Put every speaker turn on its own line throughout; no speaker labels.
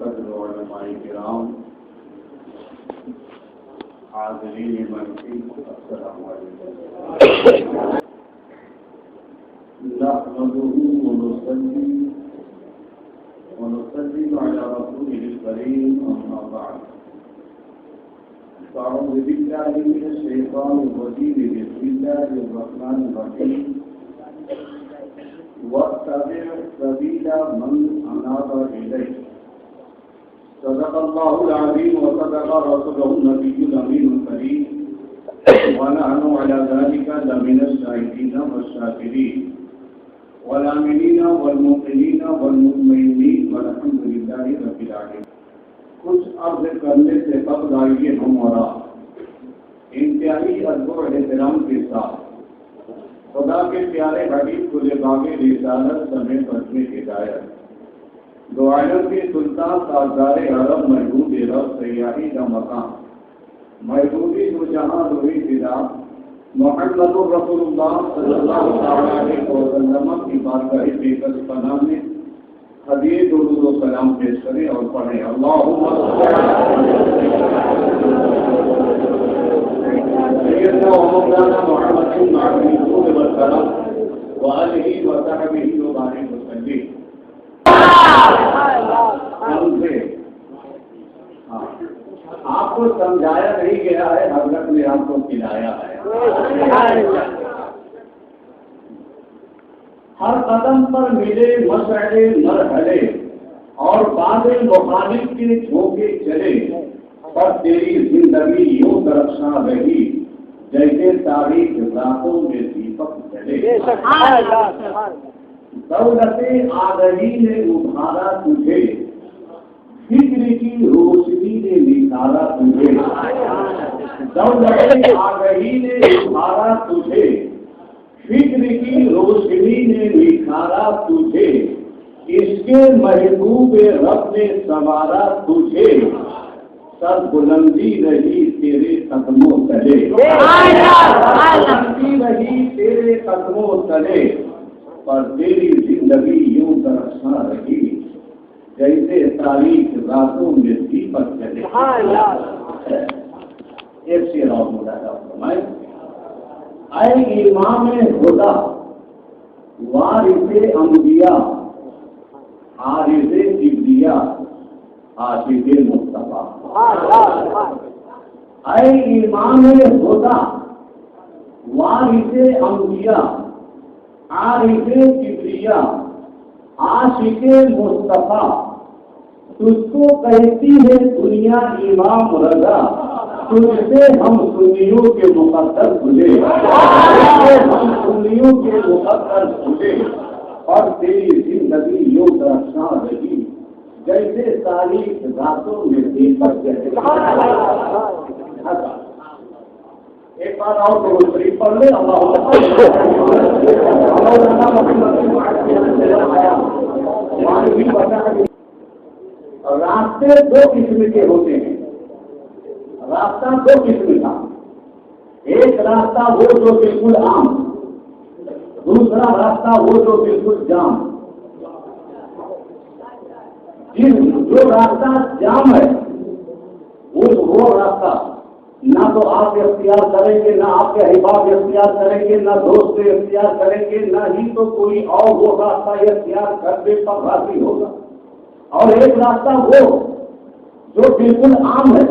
قدر علماء کرام، حاضرین محفل، السلام علیکم۔ نحمده ونصلي على رسوله الكريم، أما بعد، فأعوذ بالله من الشيطان الرجيم، بسم الله الرحمن الرحيم، واتبع سبيل من أناب إليه، صدق الله العظيم وصدق رسوله النبي الأمين الكريم، ونحن على ذلك لمن الشاهدين والشاكرين والآمنين والموقنين والمطمئنين والحمد لله رب العالمين۔ کچھ عرض کرنے سے قبل آئیے ہمارا انتہائی ادب و احترام کے ساتھ خدا کے پیارے حبیب کل باغ رسالت سمیت پڑھنے کے دائر دو عالم کے سلطان تاجدار عرب محبوب رب سیاحی کا مقام محبوبی دو جہاں روی فدا محمد رسول اللہ صلی اللہ علیہ وسلم کی بارگاہ بیکر پناہ میں ہدیہ درود و سلام پیش کریں اور پڑھیں۔ اللہم سیدنا و مولانا محمد معظم الجود والکرم وآلہ وصحبہ وبارک وسلم۔ آپ کو سمجھایا نہیں گیا ہے، حضرت نے آپ کو کھلایا ہے۔ ہر قدم پر ملے مسئلے مرحلے اور بعد مخالف کے جھونکے چلے، پر تیری زندگی یوں درخشاں رہی جیسے تاریخ راتوں میں دیپک چلے۔ دولت آگہی نے ابھارا تجھے، فکر کی روشنی نے نکھارا تجھے۔ دولت آگہی نے ابھارا تجھے، فکر کی روشنی نے نکھارا تجھے، اس کے محبوب رب نے سنوارا تجھے، سر بلندی رہی تیرے قدموں تلے، بلندی رہی تیرے قدموں تلے، پر تیری زندگی یوں درخشاں رہی جیسے تاریخ راتوں میں دیپک چلے۔ ایک شعر اور ملاحظہ فرمائیں۔ اے امام خدا وارث انبیاء عارض کبریا عاشق مصطفیٰ۔ اے امام خدا وارث انبیاء عارض کبریا عاشق مصطفیٰ، تجھ کو کہتی ہے دنیا امام رضا، تجھ سے ہم سنیوں کے مقدر تجھے، ہم سنیوں کے مقدر تجھے، اور تیری زندگی یوں درخشاں رہی جیسے تاریخ راتوں میں دیپک چلے۔ ایک بار اور درود شریف پڑھ لیں۔ راستے دو قسم کے ہوتے ہیں، راستہ دو قسم کا، ایک راستہ وہ جو بالکل عام، دوسرا راستہ وہ جو بالکل جام۔ جو راستہ جام ہے وہ راستہ نہ تو آپ اختیار کریں گے، نہ آپ کے احباب اختیار کریں گے، نہ دوست اختیار کریں گے، نہ ہی تو کوئی اور وہ راستہ اختیار کرنے پر راضی ہوگا۔ اور ایک راستہ وہ جو بالکل عام ہے،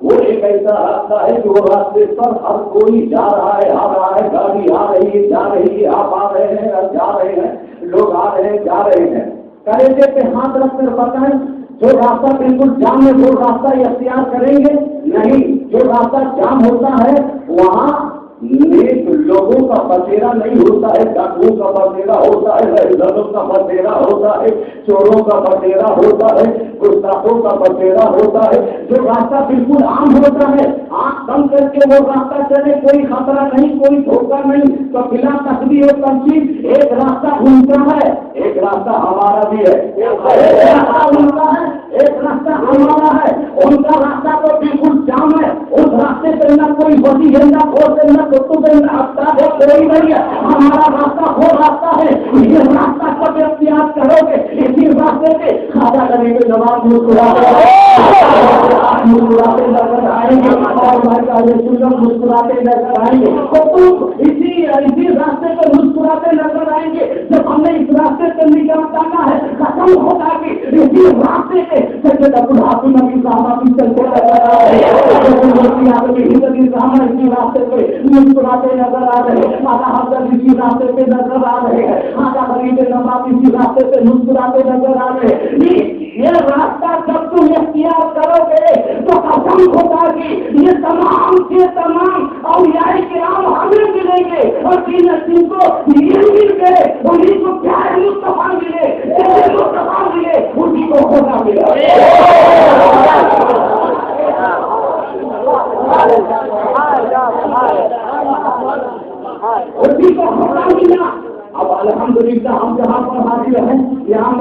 وہ ایک ایسا راستہ ہے جو راستے پر ہر کوئی جا رہا ہے، آ رہا ہے، گاڑی آ رہی ہے، جا رہی ہے، آپ آ رہے ہیں اور جا رہے ہیں، لوگ آ رہے ہیں، جا رہے ہیں۔ کلیجے پہ ہاتھ رکھ کر بتائیں، جو راستہ بالکل جام ہے وہ راستہ اختیار کریں گے؟ نہیں۔ جو راستہ جام ہوتا ہے وہاں نیک لوگوں کا بسیرا نہیں ہوتا ہے، ڈاکوؤں کا بسیرا ہوتا ہے، رہزنوں کا بسیرا ہوتا ہے، چوروں کا بسیرا ہوتا ہے، گستاخوں کا بسیرا ہوتا ہے۔ جو راستہ بالکل عام ہوتا ہے، آنکھ بند کر کے وہ راستہ چلے، کوئی خطرہ نہیں، کوئی دھوکہ نہیں، تو بلا تقدیر و تنصیب ایک راستہ گھومتا ہے، ایک راستہ ہمارا بھی ہے، ایک راستہ گھومتا ہے، ایک راستہ ہمارا ہے۔ ان کا راستہ تو بالکل جام ہے، اس راستے سے نہ کوئی وسیع ہے، نہ کھوج ہے، نہ کتب ہے، نہ آفتاب ہے، کوئی نہیں ہے۔ ہمارا راستہ وہ راستہ ہے، یہ راستہ کب اختیار کرو گے؟ اسی راستے کے आधा करेंगे जवाब मुस्कुराते मुस्कुराते नजर आएंगे और मुस्कुराते नजर आएंगे। तो तुम इसी रास्ते पर मुस्कुराते नजर आएंगे। जब हमने इस रास्ते से निकल जाना है, खत्म होगा कि इसी रास्ते पे सच्चे बुढ़ापी नबी साहब चलते नजर आ रहे हैं, इसी रास्ते पे मुस्कुराते नजर आ रहे हैं। आधा हजरत इसी रास्ते पे नजर आ रहे हैं, आधा गरीब नवाब इसी रास्ते पे मुस्कुराते नजर आ रहे हैं। ये रास्ता जब तुम इख्तियार करोगे तो कसम होगा कि ये तमाम के तमाम औलियाए किराम हमें मिलेंगे और तीन को ये मिल गए, उन्हीं को प्यारे मुस्तफा मिले, मुस्तफा मिले, उसी को होना मिला। उसी को होना मिला। अब अल्हम्दुलिल्लाह हम जहाँ पर हाजिर हैं, यहाँ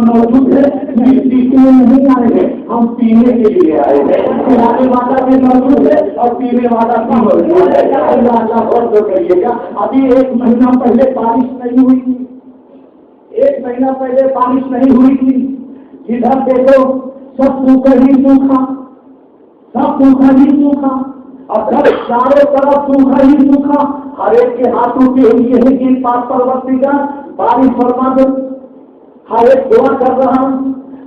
मौजूद है, पीने नहीं आए हैं, हम पीने के लिए आए हैं। पिलाने वाला भी मौजूद है और पीने वाला भी मौजूद है। अल्लाह और तो करिएगा। अभी 1 महीना पहले बारिश नहीं हुई थी, 1 महीना पहले बारिश नहीं हुई थी। जिधर देखो सब सूखा ही सूखा, सब सूखा ही सूखा, और चारों तरफ सूखा ही सूखा। हर एक के हाथों के लिए है कि पाक परवरदिगार बारिश फरमा दो। हर एक दुआ कर रहा हूँ,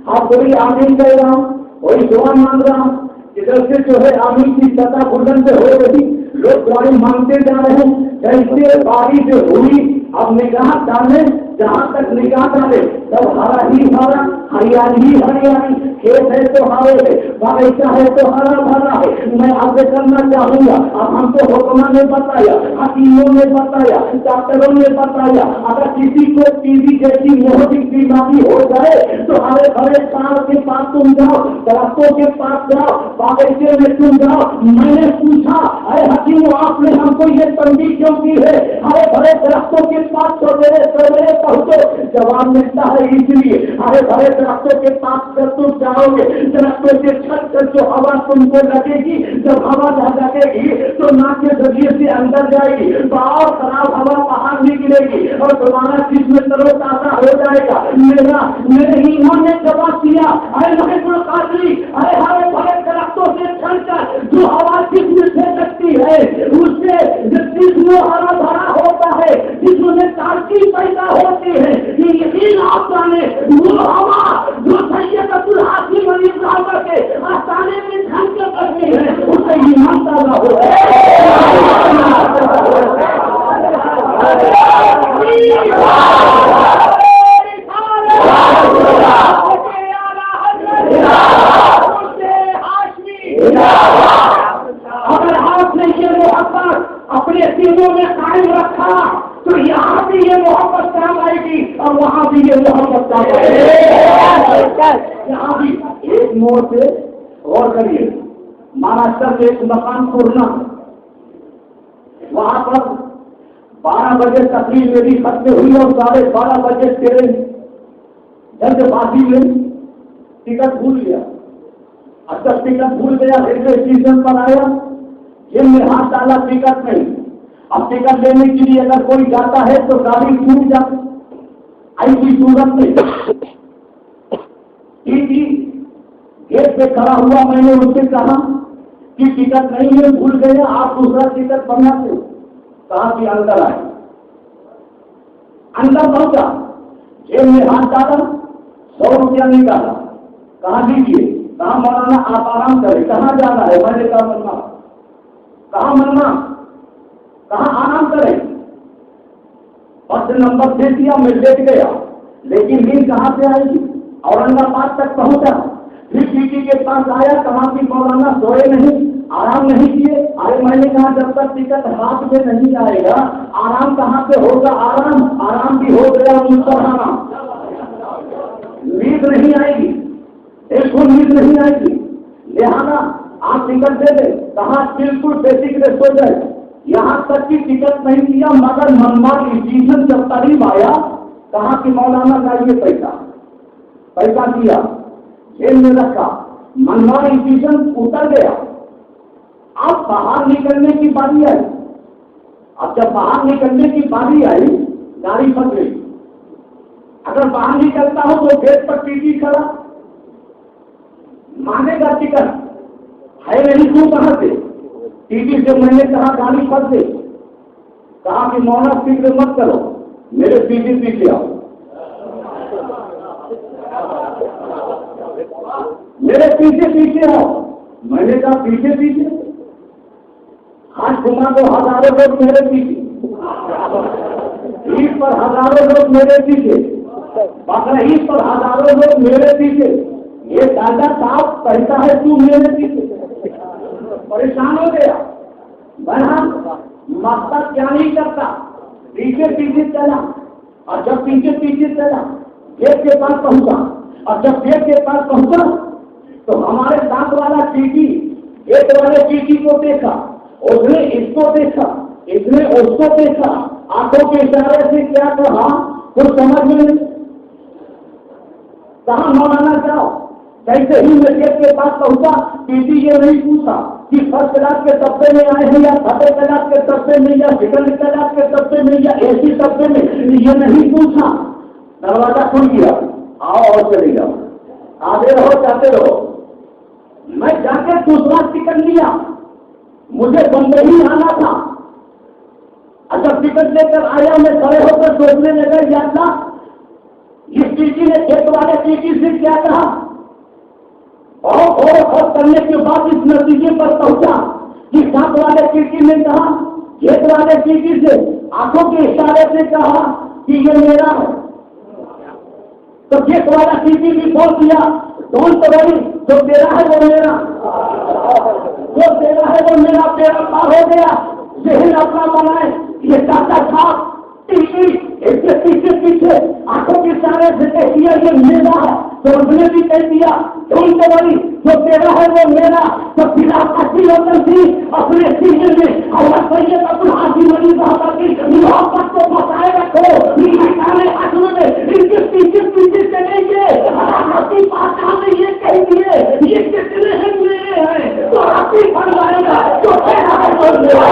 हर कोई आमीन कह रहा हूँ, वही दुआ मांग रहा हूँ। इधर से जो है आमीन की सतह बुलंद हो रही, लोग दुआएं मांगते जा रहे हैं। जैसे बारिश हुई, अब निगाह डाले, जहाँ तक निगाह डाले तब हरा ही हरा, हरियाली ही हरियाली, खेत है तो हरे है, बागीचा है तो हरा भरा है। मैं आपसे करना चाहूंगा, अब हमको हुक्मा ने बताया, हकीमों ने बताया, डॉक्टरों ने बताया, अगर किसी को टीबी जैसी मोहरिक बीमारी हो जाए तो हरे भरे साल के पास तुम जाओ, दरख्तों के पास जाओ, बागीचे में तुम जाओ। मैंने पूछा, अरे हकीम आपने हमको ये तंबीह क्यों की है, हरे भरे दरख्तों के पास सवेरे सवेरे पहुंचो? जवाब मिलता है इसलिए, हरे भरे दरख्तों के पास जब तुम जाओगे, दरख्तों के छत पर जो हवा तुमको लगेगी, जब हवा लगेगी तो नाक के जरिए से अंदर जाएगी, बाहर खराब हवा बाहर निकलेगी और तुम्हारा जिस्म तरोताजा हो जाएगा। मेरे ईमान ने जवाब दिया, अरे महबूब कादरी, अरे हरे भरे दरख्तों से चलकर जो हवा जिस्म से लगती है, उससे जिस्म हरा भरा होता है, जिसमें ताजगी पैदा होती है। यकीन आप जाने, वो हवा जो सैयदुल हाशिम अली साहब के आस्थाने में ढंग के करती है, उसे ईमान ताज़ा हो है। अगर आपने ये मोहब्बत अपने सीनों में कायम रखा तो यहाँ भी ये मोहब्बत काम आएगी और वहाँ भी ये मोहब्बत काम आएगी। यहाँ भी एक मोड़ से गौर करिए, महाराष्ट्र में एक मकान खोलना, वहाँ पर 12 बजे तकरीर मेरी खत्म हुई और 12:30 बजे ट्रेन जल्दबाजी में टिकट भूल गया। अब जब टिकट भूल गया, रेलवे स्टेशन पर आया, जेब में हाथ डाला, टिकट नहीं। अब टिकट लेने के लिए अगर कोई जाता है तो गाड़ी छूट जाती, ऐसी सूरत में गेट पे खड़ा हुआ। मैंने उससे कहा कि टिकट नहीं है, भूल गए, आप दूसरा टिकट बनवाते। कहा कि अंदर आए। अंदर पहुंचा, जेब में हाथ डाला, 100 रुपया निकाला, कहा दीजिए। कहा मौलाना आप आराम करें, कहाँ जाना है? मैंने कहा मन्ना। कहा मन्ना? कहा आराम करें? बस नंबर दे दिया, मैं लेट गया, लेकिन नींद कहाँ से आएगी? औरंगाबाद तक पहुंचा, फिर टीटी के पास आया, कहा कि मौलाना सोए नहीं, आराम नहीं किए। अरे मैंने कहा जब तक टिकट हाथ में नहीं आएगा आराम कहाँ से होगा? आराम भी हो गया, मुस्कुराना, नींद नहीं आएगी, एक नींद नहीं आएगी। लिहाजा आप टिकट दे दे, कहा बिल्कुल बेसिक से सो जाए। यहाँ तक की टिकट नहीं किया, मगर मनमानी स्टेशन जब करीब आया, कहा कि मौलाना का ये पैसा दिया, जेल में रखा, मनमानी स्टेशन उतर गया। अब बाहर निकलने की बारी आई। अब जब बाहर निकलने की बारी आई, गाड़ी फंस गई। अगर बाहर निकलता हो तो गेट पर टीटी खड़ा, मांगेगा टिकट है नहीं, तू कहाँ से? टीवी से मैंने कहा गाली मत दे, कहा कि मौना फिक्र मत करो, मेरे पीछे पीछे आओ, मेरे पीछे पीछे आओ। मैंने कहा पीछे पीछे, हाथ घुमा तो हजारों लोग मेरे पीछे, ईद पर हजारों लोग मेरे पीछे, बकरा ईद पर हजारों लोग मेरे पीछे। ये दादा साहब कहता है तू मेरे पीछे, परेशान हो गया। बहन मकसद क्या नहीं करता, पीछे पीछे चला, और जब पीछे पीछे चला गेट के पास पहुंचा, और जब गेट के पास पहुंचा तो हमारे साथ वाला चीटी गेट वाले चीटी को देखा, उसने इसको देखा, इसने उसको देखा, आंखों के इशारे से क्या कहा कुछ समझ में नहीं। कहा मौलाना जाओ। कैसे ही मैं गेट के पास पहुंचा, टीटी ये नहीं पूछा कि फर्स्ट क्लास के डब्बे में आए हैं या थर्ड क्लास के डब्बे में या सेकंड क्लास के डब्बे में या एसी डब्बे में, ये नहीं पूछा। दरवाजा खुल गया, आओ और चले जाओ, आगे रहो जाते रहो। मैं जाके दूसरा टिकट लिया, मुझे बम्बई आना था। जब टिकट लेकर आया मैं खड़े होकर सोचने लगा, या था इस टीटी ने खेत वाले टीटी से क्या कहा, और करने के बाद इस नतीजे पर पहुंचा कि साथ वाले टीटी ने कहा खेत वाले टीटी से आंखों के इशारे से कहा कि ये मेरा है। तो खेत वाला टीटी भी बोल दिया, डोंट वरी, जो तेरा है वो मेरा, जो तेरा है वो मेरा। तेरा पार हो गया, जहन अपना बनाए। ये दादा साहब टीटी इसके पीछे पीछे आंखों के इशारे से कह दिया ये मेरा है, तो उसने भी कह दिया डोंट वरी, जो तेरा है वो मेरा। तो फिलहाल अच्छी होकर थी अपने सीजन में और सही अपना हाथी मनी साहब की मोहब्बत को बचाए रखो। में इनके पीछे पीछे चलेंगे, हाथी पाचा में ये कह दिए ये कितने हैं मेरे हैं, तो हाथी फरमाएगा जो तेरा है वो मेरा।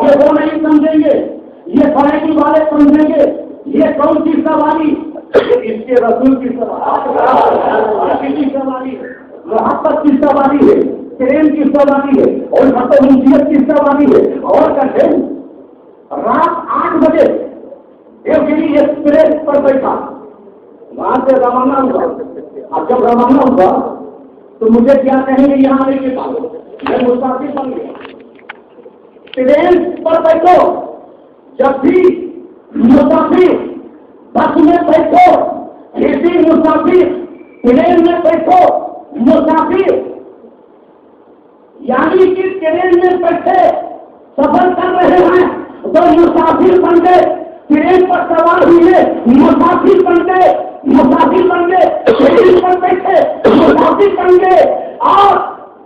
ये वो नहीं समझेंगे, ये फरेकी वाले समझेंगे ये कौन सी सवारी, इसके रसूल की सवारी, सवारी मोहब्बत की सवारी है, प्रेम की सवारी है, और मतमुजियत की सवारी है। और कहते रात 8 बजे एक एक्सप्रेस पर बैठा, वहां से रवाना हुआ। अब जब रवाना हुआ तो मुझे क्या कहेंगे यहाँ आने के बाद, मैं मुसाफिर बन गया। ट्रेन पर बैठो, जब भी मुसाफिर बस में बैठो, एसी मुसाफिर, ट्रेन में बैठो मुसाफिर, यानी कि ट्रेन में बैठे सफर कर रहे हैं तो मुसाफिर बन गए, ट्रेन पर सवार हुए मुसाफिर बन गए, मुसाफिर बन गए, ट्रेन पर बैठे मुसाफिर बन गए, और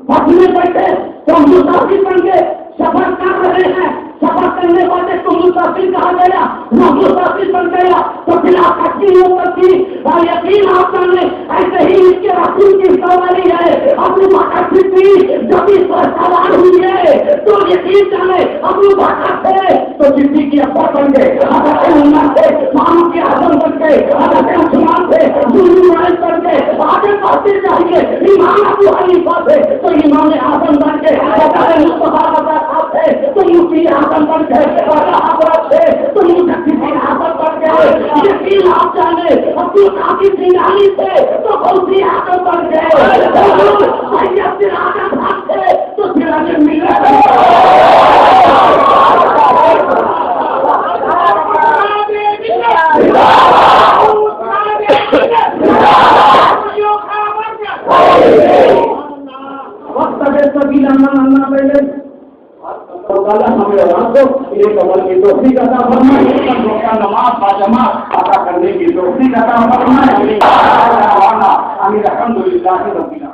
बस में बैठे तो मुसाफिर बन गए। सफर कर रहे हैं, सफर करने वाले को मुसाफिर कहा गया, वो मुसाफिर बन गया। तो फिलहाल अच्छी ऊपर की और यकीन आप जाने ऐसे ही इसके रसूल की सवारी है। अपनी बकर थी जब इस पर सवार हुई है तो यकीन जाने अपनी बकर थे तो जिंदगी की अफवाह बन गए, उम्र थे मानव के आदम बन गए, उस्मान थे बन गए। आगे बढ़ते जाइए, इमाम अबू हनीफा थे तो इमाम आजम बन गए, तो मुफ्ती आजम बन गए, थे तो मुजद्दिद आजम बन गए। यकीन आप जाने अब्दुल कादिर जिलानी थे तो गौसी आजम बन गए, सैयद सिराज खान थे तो सिराज मिल्लत। वक्त सभी अन्ना पहले हमें ये कमल की दोस्ती का फरमाए, नमाज बाजमा अदा करने की दोस्ती का फरमाए। अल्हम्दुलिल्लाह।